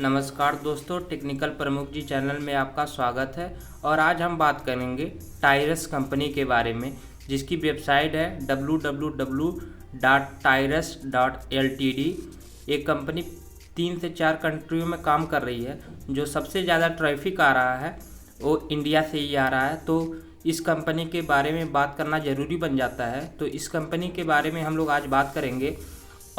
नमस्कार दोस्तों, टेक्निकल प्रमुख जी चैनल में आपका स्वागत है। और आज हम बात करेंगे टाइरस कंपनी के बारे में, जिसकी वेबसाइट है www.tyrus.ltd। एक कंपनी 3 से 4 कंट्रियों में काम कर रही है। जो सबसे ज़्यादा ट्रैफिक आ रहा है वो इंडिया से ही आ रहा है, तो इस कंपनी के बारे में बात करना ज़रूरी बन जाता है। तो इस कंपनी के बारे में हम लोग आज बात करेंगे।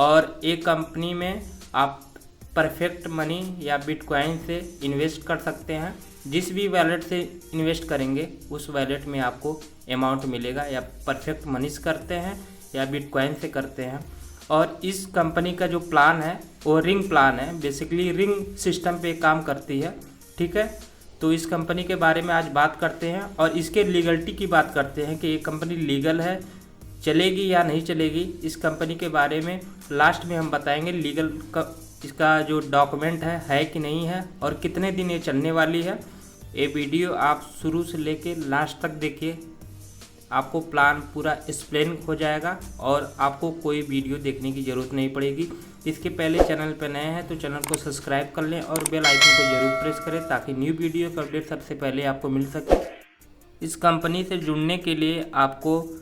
और एक कंपनी में आप परफेक्ट मनी या बिटकॉइन से इन्वेस्ट कर सकते हैं। जिस भी वैलेट से इन्वेस्ट करेंगे उस वैलेट में आपको अमाउंट मिलेगा, या परफेक्ट मनी से करते हैं या बिटकॉइन से करते हैं। और इस कंपनी का जो प्लान है वो रिंग प्लान है, बेसिकली रिंग सिस्टम पे काम करती है। ठीक है, तो इस कंपनी के बारे में आज बात करते हैं और इसके लीगलिटी की बात करते हैं कि ये कंपनी लीगल है, चलेगी या नहीं चलेगी। इस कंपनी के बारे में लास्ट में हम बताएंगे लीगल इसका जो डॉक्यूमेंट है कि नहीं है, और कितने दिन ये चलने वाली है। ये वीडियो आप शुरू से लेके लास्ट तक देखिए, आपको प्लान पूरा एक्सप्लेन हो जाएगा और आपको कोई वीडियो देखने की ज़रूरत नहीं पड़ेगी। इसके पहले चैनल पर नए हैं तो चैनल को सब्सक्राइब कर लें और बेल आइकन को ज़रूर प्रेस करें, ताकि न्यू वीडियो का अपडेट सबसे पहले आपको मिल सके। इस कंपनी से जुड़ने के लिए आपको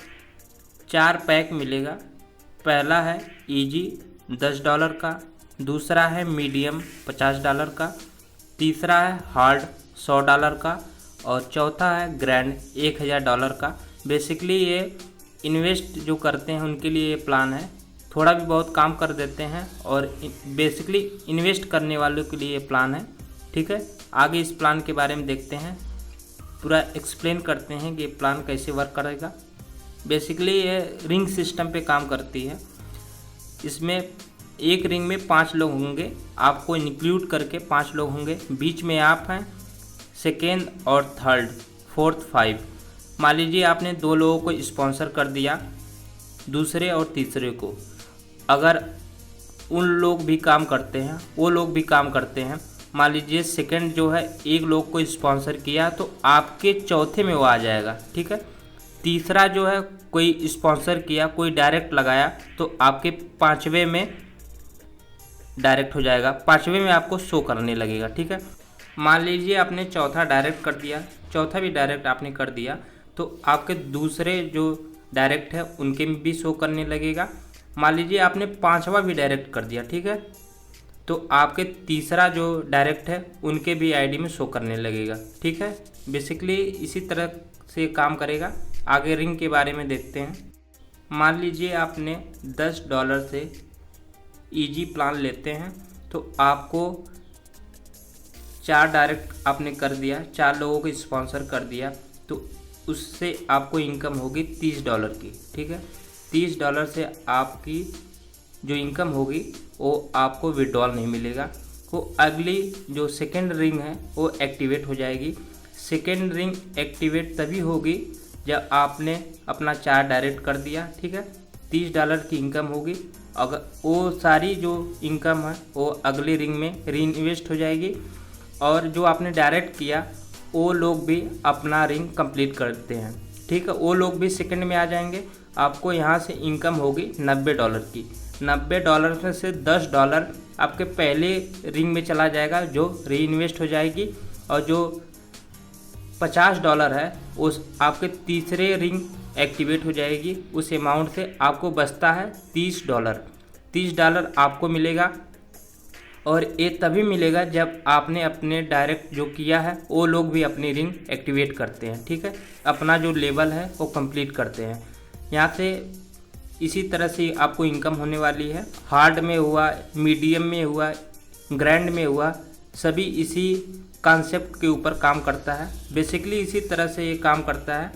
4 पैक मिलेगा। पहला है ईजी $10 का, दूसरा है मीडियम $50 का, तीसरा है हार्ड $100 का, और चौथा है ग्रैंड $1000 का। बेसिकली ये इन्वेस्ट जो करते हैं उनके लिए ये प्लान है। थोड़ा भी बहुत काम कर देते हैं और बेसिकली इन्वेस्ट करने वालों के लिए ये प्लान है। ठीक है, आगे इस प्लान के बारे में देखते हैं, पूरा एक्सप्लेन करते हैं कि ये प्लान कैसे वर्क करेगा। बेसिकली ये रिंग सिस्टम पे काम करती है। इसमें एक रिंग में 5 लोग होंगे, आपको इंक्लूड करके 5 लोग होंगे। बीच में आप हैं, सेकेंड और थर्ड, फोर्थ 5। मान लीजिए आपने 2 लोगों को स्पॉन्सर कर दिया, दूसरे और तीसरे को। अगर उन लोग भी काम करते हैं, वो लोग भी काम करते हैं, मान लीजिए सेकेंड जो है एक लोग को स्पॉन्सर किया तो आपके चौथे में वो आ जाएगा। ठीक है, तीसरा जो है कोई स्पॉन्सर किया, कोई डायरेक्ट लगाया तो आपके 5वें में डायरेक्ट हो जाएगा, 5वें में आपको शो करने लगेगा। ठीक है, मान लीजिए आपने चौथा डायरेक्ट कर दिया, चौथा भी डायरेक्ट आपने कर दिया तो आपके दूसरे जो डायरेक्ट है उनके में भी शो करने लगेगा। मान लीजिए आपने 5वां भी डायरेक्ट कर दिया, ठीक है, तो आपके तीसरा जो डायरेक्ट है उनके भी आईडी में शो करने लगेगा। ठीक है, बेसिकली इसी तरह से काम करेगा। आगे रिंग के बारे में देखते हैं। मान लीजिए आपने $10 से ईजी प्लान लेते हैं तो आपको 4 डायरेक्ट आपने कर दिया, 4 लोगों को स्पॉन्सर कर दिया, तो उससे आपको इनकम होगी $30 की। ठीक है, $30 से आपकी जो इनकम होगी वो आपको विड्रॉल नहीं मिलेगा। वो अगली जो सेकेंड रिंग है वो एक्टिवेट हो जाएगी। सेकेंड रिंग एक्टिवेट तभी होगी जब आपने अपना 4 डायरेक्ट कर दिया। ठीक है, $30 की इनकम होगी। अगर वो सारी जो इनकम है वो अगली रिंग में रीइन्वेस्ट हो जाएगी, और जो आपने डायरेक्ट किया वो लोग भी अपना रिंग कंप्लीट करते हैं। ठीक है, वो लोग भी सेकंड में आ जाएंगे। आपको यहाँ से इनकम होगी $90 की। $90 में से $10 आपके पहले रिंग में चला जाएगा जो रीइन्वेस्ट हो जाएगी, और जो $50 है उस आपके तीसरे रिंग एक्टिवेट हो जाएगी। उस अमाउंट से आपको बचता है $30। $30 आपको मिलेगा, और ये तभी मिलेगा जब आपने अपने डायरेक्ट जो किया है वो लोग भी अपनी रिंग एक्टिवेट करते हैं। ठीक है, अपना जो लेवल है वो कंप्लीट करते हैं। यहाँ से इसी तरह से आपको इनकम होने वाली है। हार्ड में हुआ, मीडियम में हुआ, ग्रैंड में हुआ, सभी इसी कॉन्सेप्ट के ऊपर काम करता है। बेसिकली इसी तरह से ये काम करता है।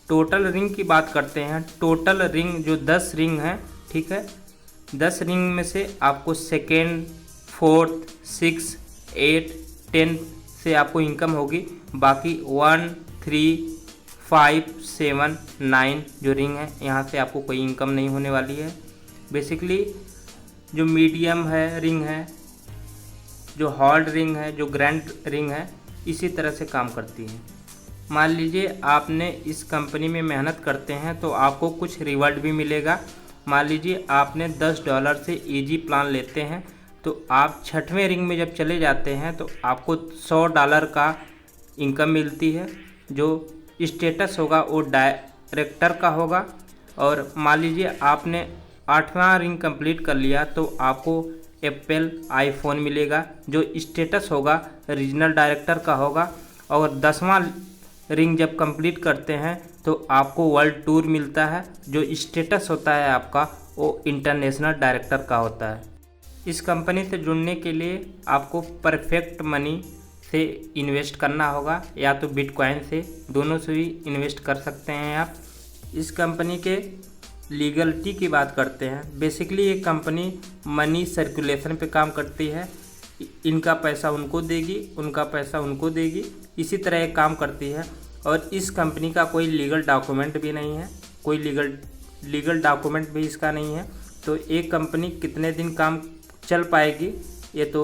टोटल रिंग की बात करते हैं। टोटल रिंग जो 10 रिंग है, ठीक है, 10 रिंग में से आपको सेकेंड, फोर्थ, 6, 8, 10 से आपको इनकम होगी। बाकी 1, 3, 5, 7, 9 जो रिंग है यहाँ से आपको कोई इनकम नहीं होने वाली है। बेसिकली जो मीडियम है रिंग है, जो हार्ड रिंग है, जो ग्रैंड रिंग है, इसी तरह से काम करती है। मान लीजिए आपने इस कंपनी में मेहनत करते हैं तो आपको कुछ रिवॉर्ड भी मिलेगा। मान लीजिए आपने $10 से ईजी प्लान लेते हैं तो आप 6वें रिंग में जब चले जाते हैं तो आपको $100 का इनकम मिलती है। जो स्टेटस होगा वो डायरेक्टर का होगा। और मान लीजिए आपने 8वां रिंग कंप्लीट कर लिया तो आपको एप्पल आईफोन मिलेगा, जो स्टेटस होगा रीजनल डायरेक्टर का होगा। और 10वां रिंग जब कंप्लीट करते हैं तो आपको वर्ल्ड टूर मिलता है, जो स्टेटस होता है आपका वो इंटरनेशनल डायरेक्टर का होता है। इस कंपनी से जुड़ने के लिए आपको परफेक्ट मनी से इन्वेस्ट करना होगा या तो बिटकॉइन से, दोनों से भी इन्वेस्ट कर सकते हैं आप। इस कंपनी के लीगलिटी की बात करते हैं। बेसिकली ये कंपनी मनी सर्कुलेशन पे काम करती है। इनका पैसा उनको देगी, उनका पैसा उनको देगी, इसी तरह ये काम करती है। और इस कंपनी का कोई लीगल डॉक्यूमेंट भी नहीं है, कोई लीगल डॉक्यूमेंट भी इसका नहीं है। तो एक कंपनी कितने दिन काम चल पाएगी ये तो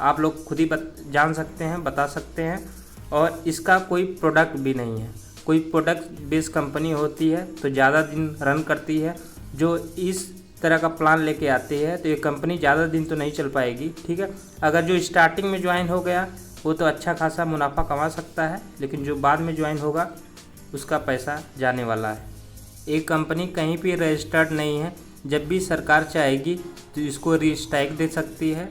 आप लोग खुद ही जान सकते हैं, बता सकते हैं। और इसका कोई प्रोडक्ट भी नहीं है। कोई प्रोडक्ट बेस्ड कंपनी होती है तो ज़्यादा दिन रन करती है। जो इस तरह का प्लान लेके आती है तो ये कंपनी ज़्यादा दिन तो नहीं चल पाएगी, ठीक है। अगर जो स्टार्टिंग में ज्वाइन हो गया वो तो अच्छा खासा मुनाफा कमा सकता है, लेकिन जो बाद में ज्वाइन होगा उसका पैसा जाने वाला है। एक कंपनी कहीं भी रजिस्टर्ड नहीं है। जब भी सरकार चाहेगी तो इसको रीस्ट्राइक दे सकती है,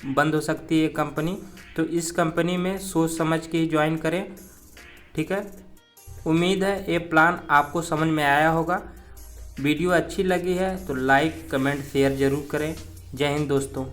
बंद हो सकती है कंपनी। तो इस कंपनी में सोच समझ के ही ज्वाइन करें, ठीक है। उम्मीद है ये प्लान आपको समझ में आया होगा। वीडियो अच्छी लगी है तो लाइक कमेंट शेयर ज़रूर करें। जय हिंद दोस्तों।